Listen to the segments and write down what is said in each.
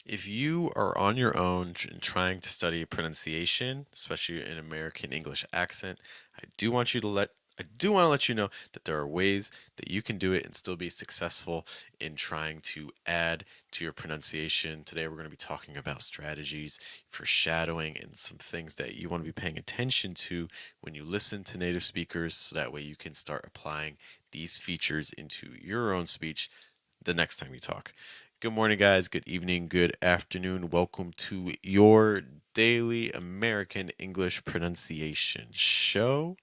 If you are on your own trying to study pronunciation, especially an American English accent, I do want you to let I do want to let you know that there are ways that you can do it and still be successful in trying to add to your pronunciation. Today we're going to be talking about strategies for shadowing and some things that you want to be paying attention to when you listen to native speakers so that way you can start applying these features into your own speech the next time you talk. Good morning, guys. Good evening. Good afternoon. Welcome to your daily American English pronunciation show.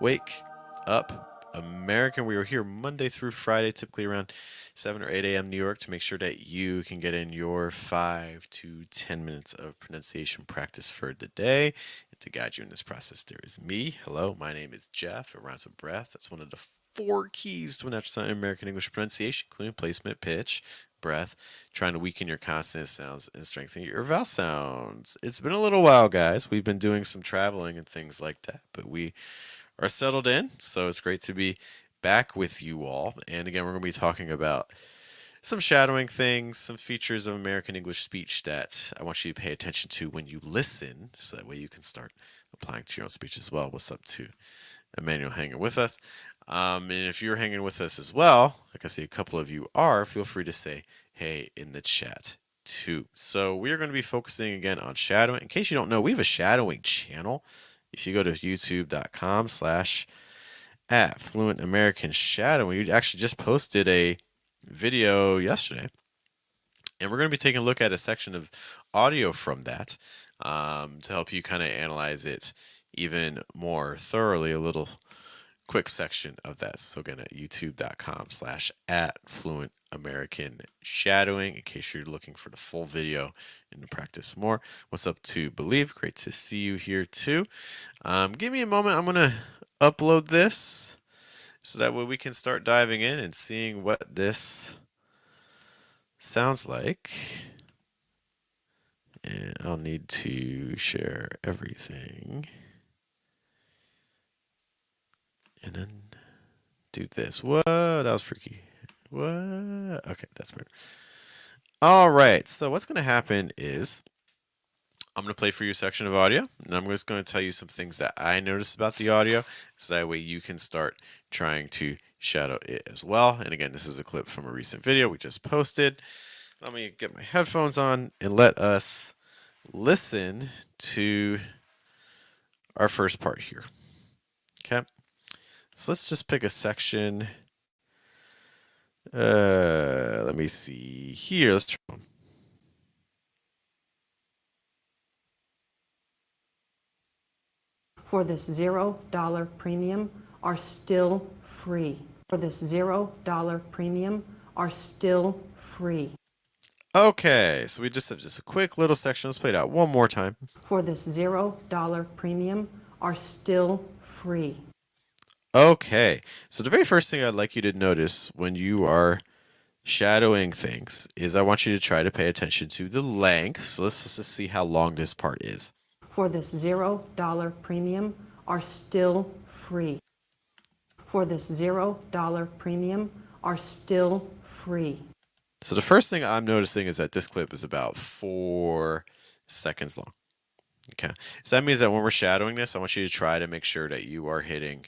Wake up, American. We are here Monday through Friday, typically around 7 or 8 a.m. New York, to make sure that you can get in your 5 to 10 minutes of pronunciation practice for the day. And to guide you in this process, there is me. Hello, my name is Jeff. It rhymes with breath. That's one of the four keys to a natural sound American English pronunciation, including placement, pitch, breath, trying to weaken your consonant sounds and strengthen your vowel sounds. It's been a little while, guys. We've been doing some traveling and things like that, but we are settled in. So it's great to be back with you all. And again, we're going to be talking about some shadowing things, some features of American English speech that I want you to pay attention to when you listen, so that way you can start applying to your own speech as well. What's up to Emmanuel hanging with us? And if you're hanging with us as well, like I see a couple of you are, feel free to say hey in the chat too. So we are going to be focusing again on shadowing. In case you don't know, we have a shadowing channel. If you go to youtube.com/at Fluent American Shadowing, we actually just posted a video yesterday, and we're going to be taking a look at a section of audio from that to help you kind of analyze it even more thoroughly. A little quick section of that. So again, at youtube.com/at Fluent American Shadowing, in case you're looking for the full video and to practice more. What's up to Believe? Great to see you here too. Give me a moment. I'm going to upload this so that way we can start diving in and seeing what this sounds like. And I'll need to share everything. And then do this. What? That was freaky. What? Okay, that's better. All right, so what's going to happen is I'm going to play for you a section of audio, and I'm just going to tell you some things that I noticed about the audio, so that way you can start trying to shadow it as well. And again, this is a clip from a recent video we just posted. Let me get my headphones on and let us listen to our first part here. Okay, so let's just pick a section. Let me see here. Let's try one. For this $0 premium are still free. For this $0 premium are still free. Okay, so we just have just a quick little section. Let's play it out one more time. For this $0 premium are still free. Okay, so the very first thing I'd like you to notice when you are shadowing things is I want you to try to pay attention to the length. So let's just see how long this part is. For this $0 premium are still free. For this $0 premium are still free. So the first thing I'm noticing is that this clip is about 4 seconds long. Okay, so that means that when we're shadowing this, I want you to try to make sure that you are hitting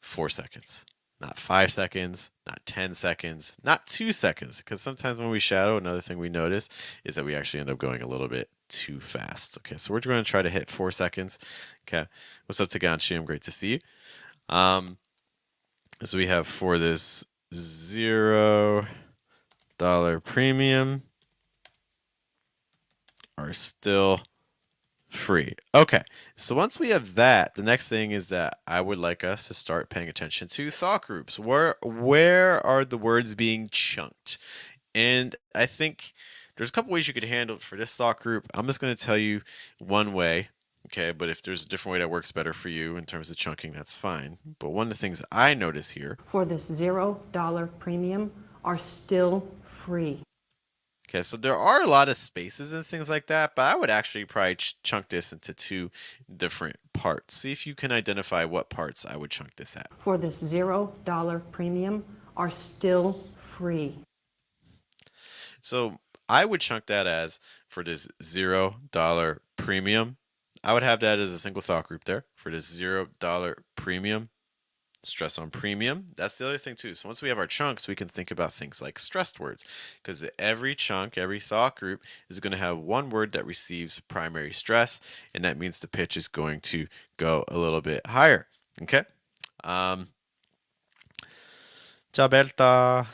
4 seconds. Not 5 seconds, not 10 seconds, not 2 seconds. Because sometimes when we shadow, another thing we notice is that we actually end up going a little bit too fast. Okay, so we're going to try to hit 4 seconds. Okay, what's up, Taganshi? I'm great to see you. So we have for this $0 premium are still free. Okay, so once we have that, the next thing is that I would like us to start paying attention to thought groups. Where are the words being chunked? And I think there's a couple ways you could handle it for this thought group. I'm just going to tell you one way, okay? But if there's a different way that works better for you in terms of chunking, that's fine. But one of the things I notice here. For this $0 premium are still free. Okay, so there are a lot of spaces and things like that, but I would actually probably chunk this into 2 different parts. See if you can identify what parts I would chunk this at. For this $0 premium are still free. So I would chunk that as for this $0 premium. I would have that as a single thought group there for this $0 premium. Stress on premium. That's the other thing too. So once we have our chunks, we can think about things like stressed words because every chunk, every thought group is going to have one word that receives primary stress, and that means the pitch is going to go a little bit higher. Okay. Um, Ciao Berta.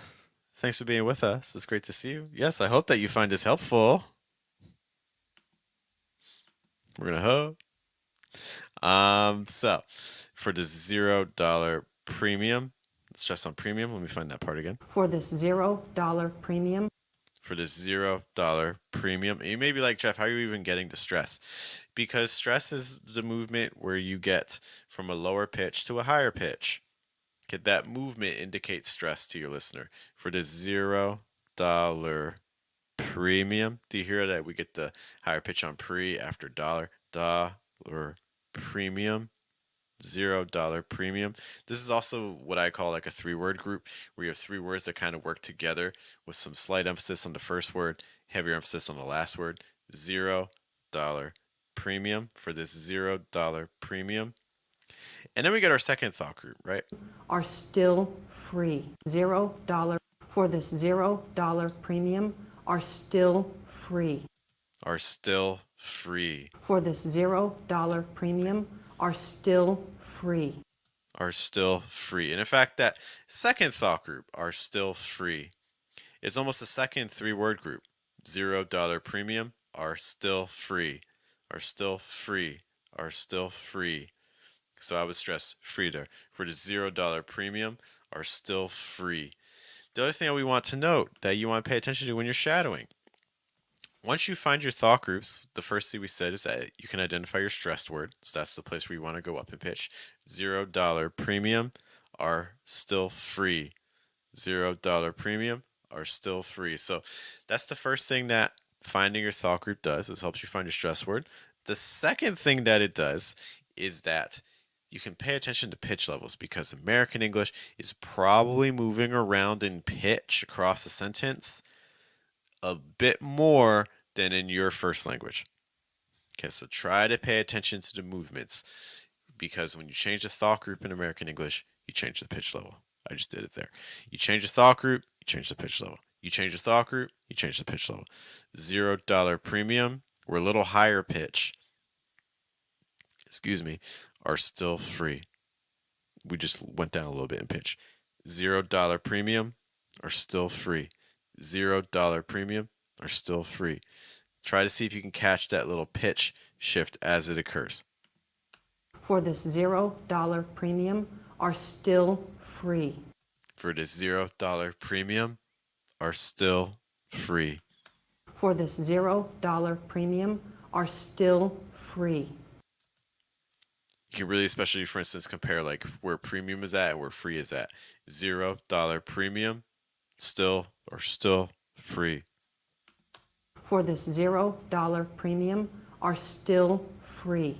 Thanks for being with us. It's great to see you. Yes, I hope that you find this helpful. We're gonna hope. So for the $0 premium, stress on premium. Let me find that part again. For this $0 premium, For this $0 premium, and you may be like, Jeff, how are you even getting to stress? Because stress is the movement where you get from a lower pitch to a higher pitch. Okay, that movement indicates stress to your listener. For this $0 premium, do you hear that we get the higher pitch on pre after dollar? Dollar premium. $0 premium. This is also what I call like a 3-word group where you have 3 words that kind of work together with some slight emphasis on the first word, heavier emphasis on the last word. $0 premium for this $0 premium. And then we get our second thought group, right? are still free. $0 for this $0 premium are still free. Are still free. For this $0 premium are still free. Are still free. And in fact, that second thought group, are still free, is almost a second 3-word group. $0 premium, are still free. Are still free. Are still free. So I would stress free there. For the $0 premium, are still free. The other thing that we want to note that you want to pay attention to when you're shadowing. Once you find your thought groups, the first thing we said is that you can identify your stressed word. So that's the place where you want to go up in pitch. $0 premium, are still free. $0 premium, are still free. So that's the first thing that finding your thought group does, is helps you find your stress word. The second thing that it does is that you can pay attention to pitch levels because American English is probably moving around in pitch across a sentence a bit more than in your first language. Okay, so try to pay attention to the movements because when you change the thought group in American English, you change the pitch level. I just did it there. You change the thought group, you change the pitch level. You change the thought group, you change the pitch level. $0 premium, we're a little higher pitch. Excuse me, are still free. We just went down a little bit in pitch. $0 premium are still free. $0 premium are still free. Try to see if you can catch that little pitch shift as it occurs. For this $0 premium are still free. For this $0 premium are still free. For this $0 premium are still free. You can really, especially for instance, compare like where premium is at and where free is at. $0 premium, still free. For this $0 premium are still free.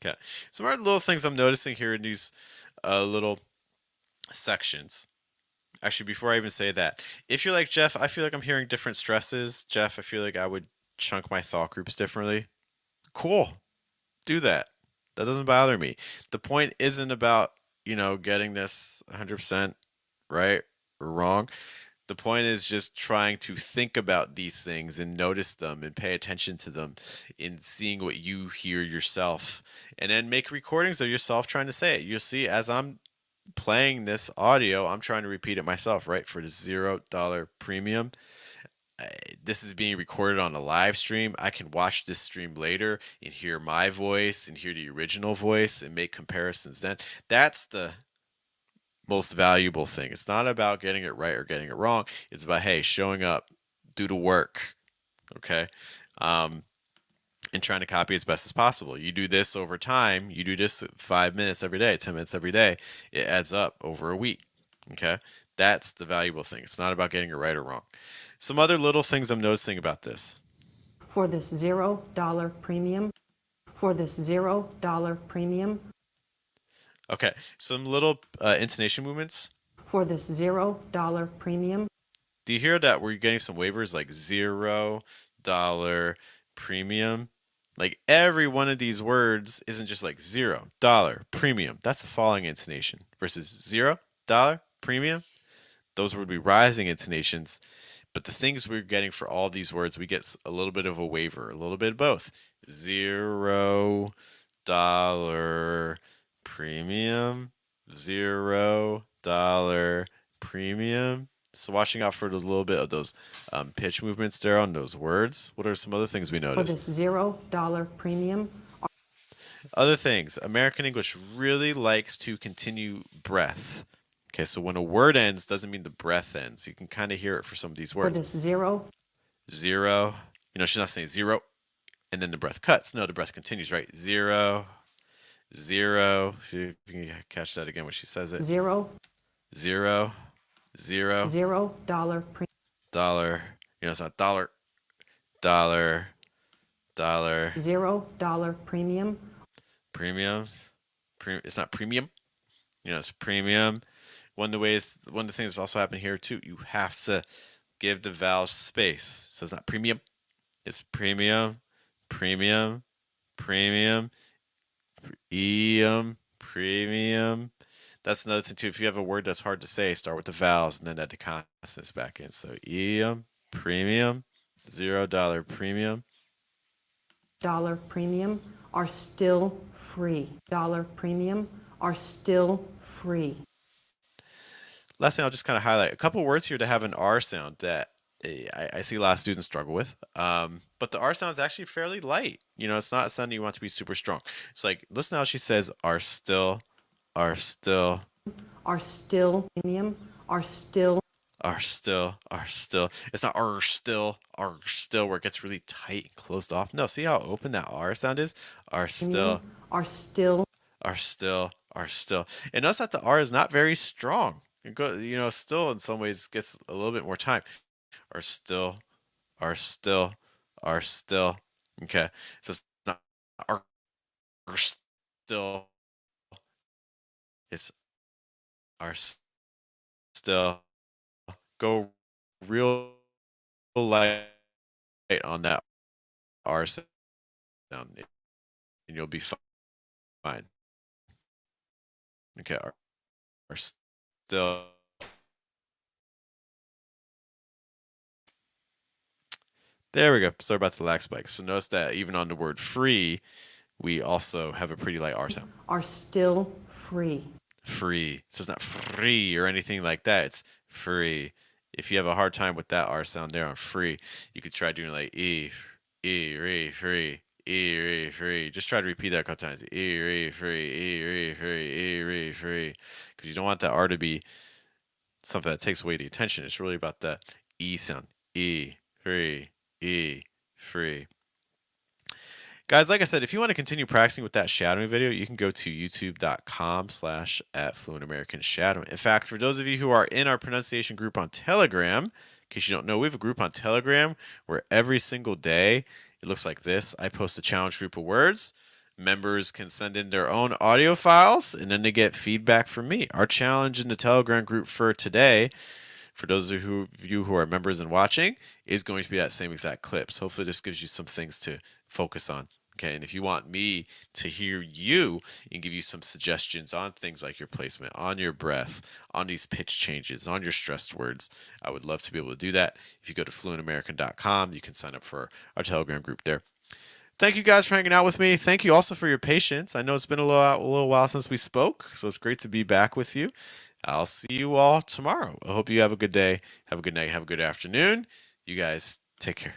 Okay. Some other little things I'm noticing here in these little sections. Actually, before I even say that, if you're like, Jeff, I feel like I'm hearing different stresses. Jeff, I feel like I would chunk my thought groups differently. Cool. Do that. That doesn't bother me. The point isn't about, getting this 100% right or wrong. The point is just trying to think about these things and notice them and pay attention to them in seeing what you hear yourself. And then make recordings of yourself trying to say it. You'll see as I'm playing this audio, I'm trying to repeat it myself, right? For the $0 premium. This is being recorded on a live stream. I can watch this stream later and hear my voice and hear the original voice and make comparisons then. That's the most valuable thing. It's not about getting it right or getting it wrong. It's about, hey, showing up, do the work, okay? And trying to copy as best as possible. You do this over time. You do this 5 minutes every day, 10 minutes every day. It adds up over a week, okay? That's the valuable thing. It's not about getting it right or wrong. Some other little things I'm noticing about this. For this $0 premium, for this $0 premium, Okay, some little intonation movements. for this $0 premium, Do you hear that we're getting some waivers like $0 premium? Like every one of these words isn't just like $0 premium. That's a falling intonation versus $0 premium. Those would be rising intonations. But the things we're getting for all these words, we get a little bit of a waiver, a little bit of both. $0 premium, $0 premium. So watching out for a little bit of those pitch movements there on those words. What are some other things we For noticed? this $0 premium Other things. American English really likes to continue breath. Okay, so when a word ends, doesn't mean the breath ends. You can kind of hear it for some of these for words. this zero Zero. She's not saying zero and then the breath cuts. No, the breath continues, right? Zero, zero. See if you can catch that again when she says it. zero Zero, zero, $0 dollar. It's not dollar, dollar, dollar. $0 premium Premium. It's not premium. It's premium. One of the things that's also happening here too, you have to give the vowel space. So it's not premium. It's premium, premium, premium, premium. That's another thing too. If you have a word that's hard to say, start with the vowels and then add the consonants back in. So premium, $0 premium. dollar premium are still free. Dollar premium are still free. Last thing, I'll just kind of highlight a couple words here to have an R sound that I see a lot of students struggle with. But the R sound is actually fairly light. It's not something you want to be super strong. It's like, listen how she says are still, are still, Are still premium are still are still, are still. It's not are still, where it gets really tight and closed off. No, see how open that R sound is? Are still, premium are still are still, are still. And notice that the R is not very strong. Still in some ways gets a little bit more time. Are still, are still, are still. Okay, so it's not are still. It's are still. Go real light on that R sound, and you'll be fine. Okay, are still. There we go. Sorry about the lag spike. So notice that even on the word free, we also have a pretty light R sound. are still free. Free. So it's not free or anything like that. It's free. If you have a hard time with that R sound there on free, you could try doing like re, free, re, free. Just try to repeat that a couple times. Re, free, re, free, re, free. Because you don't want that R to be something that takes away the attention. It's really about that E sound. Free, free. Guys, like I said, if you want to continue practicing with that shadowing video, you can go to youtube.com/@fluentamericanshadowing. In fact, for those of you who are in our pronunciation group on Telegram, in case you don't know, we have a group on Telegram where every single day, it looks like this. I post a challenge group of words. Members can send in their own audio files, and then they get feedback from me. Our challenge in the Telegram group for today, for those of you who are members and watching, is going to be that same exact clip. So hopefully this gives you some things to focus on. Okay, and if you want me to hear you and give you some suggestions on things like your placement, on your breath, on these pitch changes, on your stressed words, I would love to be able to do that. If you go to fluentamerican.com, you can sign up for our Telegram group there. Thank you guys for hanging out with me. Thank you also for your patience. I know it's been a little while since we spoke, so it's great to be back with you. I'll see you all tomorrow. I hope you have a good day, have a good night, have a good afternoon. You guys take care.